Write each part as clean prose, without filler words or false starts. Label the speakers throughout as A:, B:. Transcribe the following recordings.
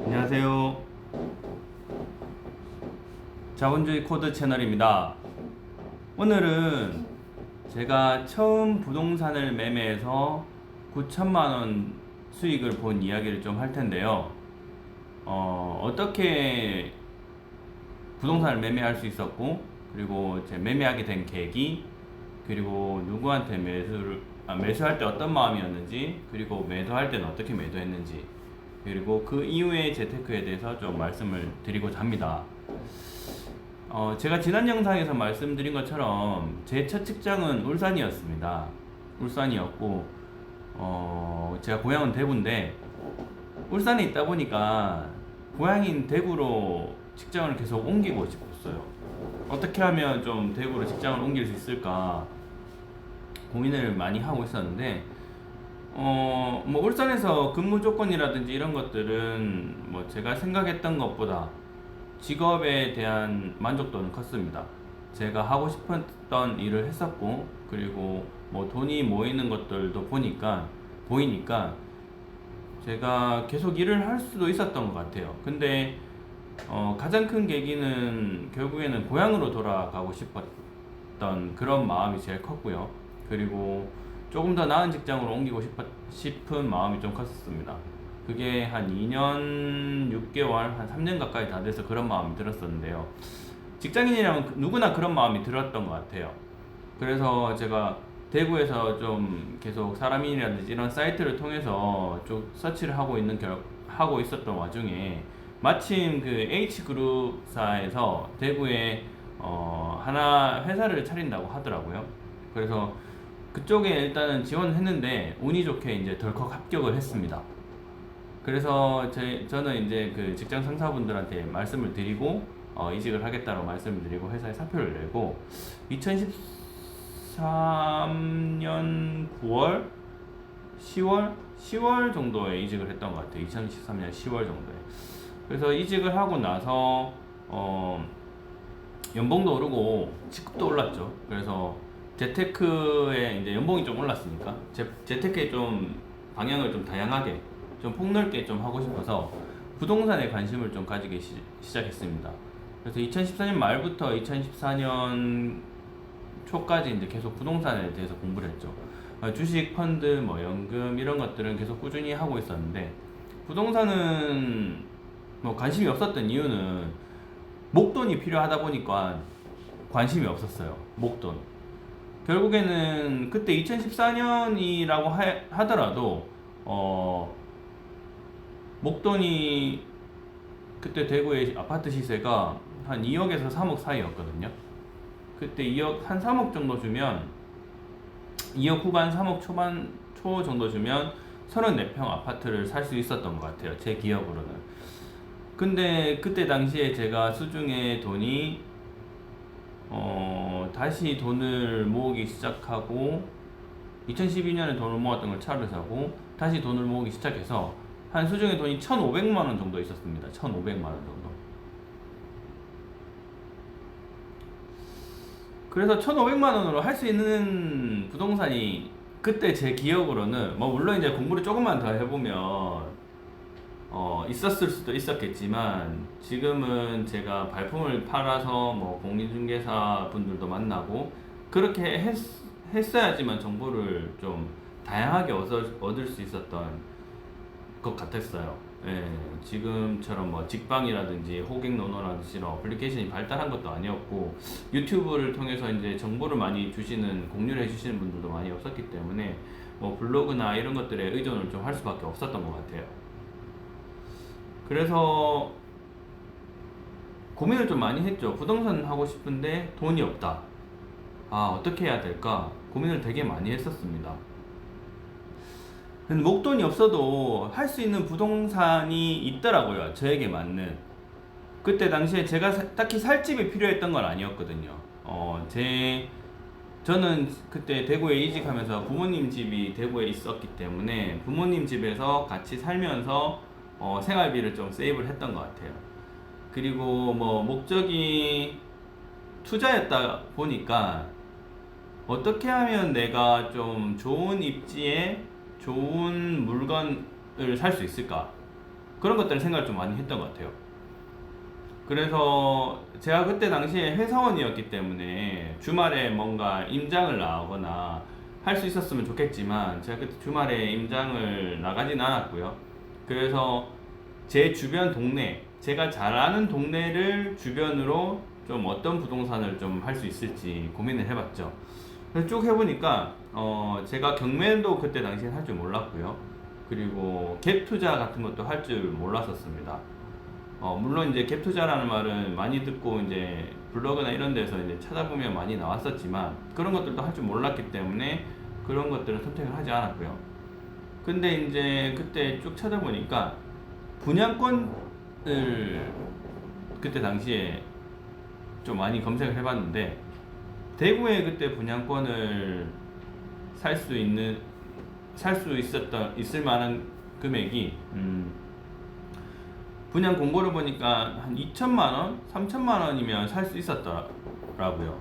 A: 안녕하세요. 자본주의 코드 채널입니다. 오늘은 제가 처음 부동산을 매매해서 9천만 원 수익을 본 이야기를 좀 할 텐데요. 어떻게 부동산을 매매할 수 있었고, 그리고 제 매매하게 된 계기, 그리고 누구한테 매수할 때 어떤 마음이었는지, 그리고 매도할 때는 어떻게 매도했는지, 그리고 그 이후의 재테크에 대해서 좀 말씀을 드리고자 합니다. 제가 지난 영상에서 말씀드린 것처럼 제 첫 직장은 울산이었습니다. 울산이었고, 제가 고향은 대구인데, 울산에 있다 보니까 고향인 대구로 직장을 계속 옮기고 싶었어요. 어떻게 하면 좀 대구로 직장을 옮길 수 있을까 고민을 많이 하고 있었는데, 뭐 울산에서 근무 조건이라든지 이런 것들은 뭐 제가 생각했던 것보다 직업에 대한 만족도는 컸습니다. 제가 하고 싶었던 일을 했었고, 그리고 뭐 돈이 모이는 것들도 보이니까 제가 계속 일을 할 수도 있었던 것 같아요. 근데 가장 큰 계기는 결국에는 고향으로 돌아가고 싶었던 그런 마음이 제일 컸고요. 그리고 조금 더 나은 직장으로 옮기고 싶은 마음이 좀 컸었습니다. 그게 한 2년 6개월, 한 3년 가까이 다 돼서 그런 마음이 들었었는데요. 직장인이라면 누구나 그런 마음이 들었던 것 같아요. 그래서 제가 대구에서 좀 계속 사람인이라든지 이런 사이트를 통해서 좀 서치를 하고 있었던 와중에 마침 그 H그룹사에서 대구에 하나 회사를 차린다고 하더라고요. 그래서 그쪽에 일단은 지원했는데 운이 좋게 이제 덜컥 합격을 했습니다. 그래서 저는 이제 그 직장 상사분들한테 말씀을 드리고 이직을 하겠다고 말씀을 드리고 회사에 사표를 내고 2013년 9월, 10월 정도에 이직을 했던 것 같아요. 2013년 10월 정도에. 그래서 이직을 하고 나서 연봉도 오르고 직급도 올랐죠. 그래서 재테크에 이제 연봉이 좀 올랐으니까 재테크에 좀 방향을 좀 다양하게 좀 폭넓게 좀 하고 싶어서 부동산에 관심을 좀 가지기 시작했습니다. 그래서 2014년 말부터 2014년 초까지 이제 계속 부동산에 대해서 공부를 했죠. 주식, 펀드, 뭐 연금 이런 것들은 계속 꾸준히 하고 있었는데 부동산은 뭐 관심이 없었던 이유는 목돈이 필요하다 보니까 관심이 없었어요. 목돈. 결국에는 그때 2014년이라고 하더라도 목돈이 그때 대구의 아파트 시세가 한 2억에서 3억 사이였거든요. 그때 2억 한 3억 정도 주면 2억 후반 3억 초 정도 주면 34평 아파트를 살 수 있었던 것 같아요. 제 기억으로는. 근데 그때 당시에 제가 수중에 돈이 다시 돈을 모으기 시작하고 2012년에 돈을 모았던 걸 차를 사고 다시 돈을 모으기 시작해서 한 수중에 돈이 1,500만 원 정도 있었습니다. 1,500만 원 정도. 그래서 1,500만 원으로 할 수 있는 부동산이 그때 제 기억으로는 뭐 물론 이제 공부를 조금만 더 해보면 있었을 수도 있었겠지만 지금은 제가 발품을 팔아서 뭐 공인중개사 분들도 만나고 그렇게 했어야지만 정보를 좀 다양하게 얻을 수 있었던 것 같았어요. 예, 지금처럼 뭐 직방이라든지 호갱노노라든지 이런 어플리케이션이 발달한 것도 아니었고 유튜브를 통해서 이제 정보를 많이 주시는 공유를 해주시는 분들도 많이 없었기 때문에 뭐 블로그나 이런 것들에 의존을 좀 할 수밖에 없었던 것 같아요. 그래서 고민을 좀 많이 했죠. 부동산 하고 싶은데 돈이 없다. 아, 어떻게 해야 될까? 고민을 되게 많이 했었습니다. 근데 목돈이 없어도 할 수 있는 부동산이 있더라고요. 저에게 맞는. 그때 당시에 제가 딱히 살 집이 필요했던 건 아니었거든요. 저는 그때 대구에 이직하면서 부모님 집이 대구에 있었기 때문에 부모님 집에서 같이 살면서 생활비를 좀 세이브를 했던 것 같아요. 그리고 뭐 목적이 투자였다 보니까 어떻게 하면 내가 좀 좋은 입지에 좋은 물건을 살 수 있을까? 그런 것들을 생각을 좀 많이 했던 것 같아요. 그래서 제가 그때 당시에 회사원이었기 때문에 주말에 뭔가 임장을 나가거나 할 수 있었으면 좋겠지만 제가 그때 주말에 임장을 나가진 않았고요. 그래서 제 주변 동네, 제가 잘 아는 동네를 주변으로 좀 어떤 부동산을 좀 할 수 있을지 고민을 해봤죠. 그래서 쭉 해보니까 제가 경매도 그때 당시엔 할 줄 몰랐고요. 그리고 갭 투자 같은 것도 할 줄 몰랐었습니다. 물론 이제 갭 투자라는 말은 많이 듣고 이제 블로그나 이런 데서 이제 찾아보면 많이 나왔었지만 그런 것들도 할 줄 몰랐기 때문에 그런 것들은 선택을 하지 않았고요. 근데 이제 그때 쭉 찾아보니까 분양권을 그때 당시에 좀 많이 검색을 해봤는데 대구에 그때 분양권을 있을 만한 금액이 분양 공고를 보니까 한 2천만 원, 3천만 원이면 살 수 있었더라고요.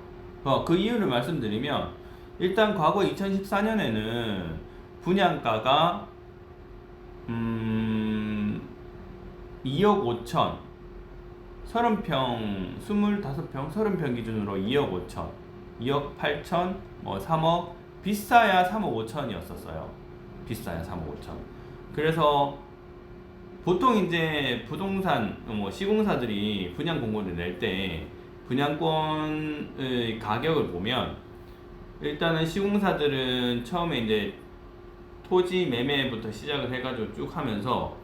A: 그 이유를 말씀드리면 일단 과거 2014년에는 분양가가 2억 5천 30평, 25평, 30평 기준으로 2억 5천, 2억 8천, 뭐 3억, 비싸야 3억 5천이었었어요. 비싸야 3억 5천. 그래서 보통 이제 부동산, 뭐 시공사들이 분양 공고를 낼 때 분양권의 가격을 보면 일단은 시공사들은 처음에 이제 토지 매매부터 시작을 해가지고 쭉 하면서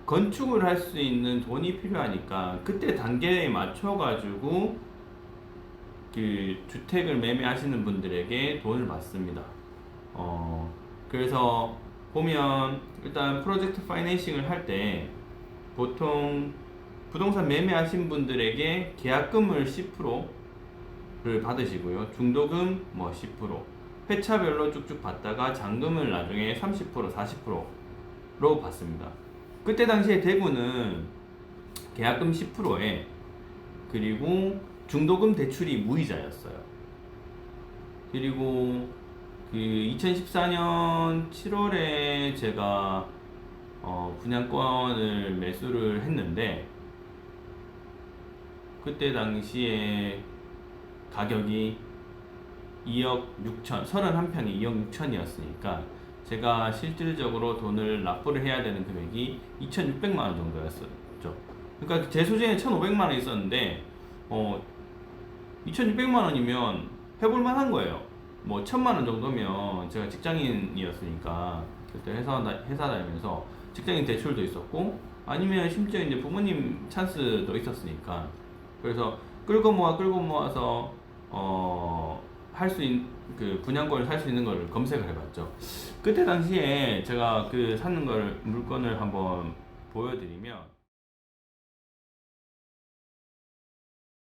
A: 건축을 할 수 있는 돈이 필요하니까 그때 단계에 맞춰가지고 그 주택을 매매하시는 분들에게 돈을 받습니다. 그래서 보면 일단 프로젝트 파이낸싱을 할 때 보통 부동산 매매하신 분들에게 계약금을 10%를 받으시고요. 중도금 뭐 10%, 회차별로 쭉쭉 받다가 잔금을 나중에 30%, 40%로 받습니다. 그때 당시에 대구는 계약금 10%에 그리고 중도금 대출이 무이자였어요. 그리고 그 2014년 7월에 제가 분양권을 매수를 했는데 그때 당시에 가격이 2억 6천, 31평이 2억 6천이었으니까 제가 실질적으로 돈을 납부를 해야 되는 금액이 2,600만 원 정도였었죠. 그러니까 제 소재에 1,500만 원 있었는데 2,600만 원이면 해볼 만한 거예요. 뭐 1,000만 원 정도면 제가 직장인이었으니까 그때 회사 다니면서 직장인 대출도 있었고 아니면 심지어 이제 부모님 찬스도 있었으니까 그래서 끌고 모아서 할 수 있는 그 분양권을 살 수 있는 걸 검색을 해봤죠. 그때 당시에 제가 그 사는 걸 물건을 한번 보여드리면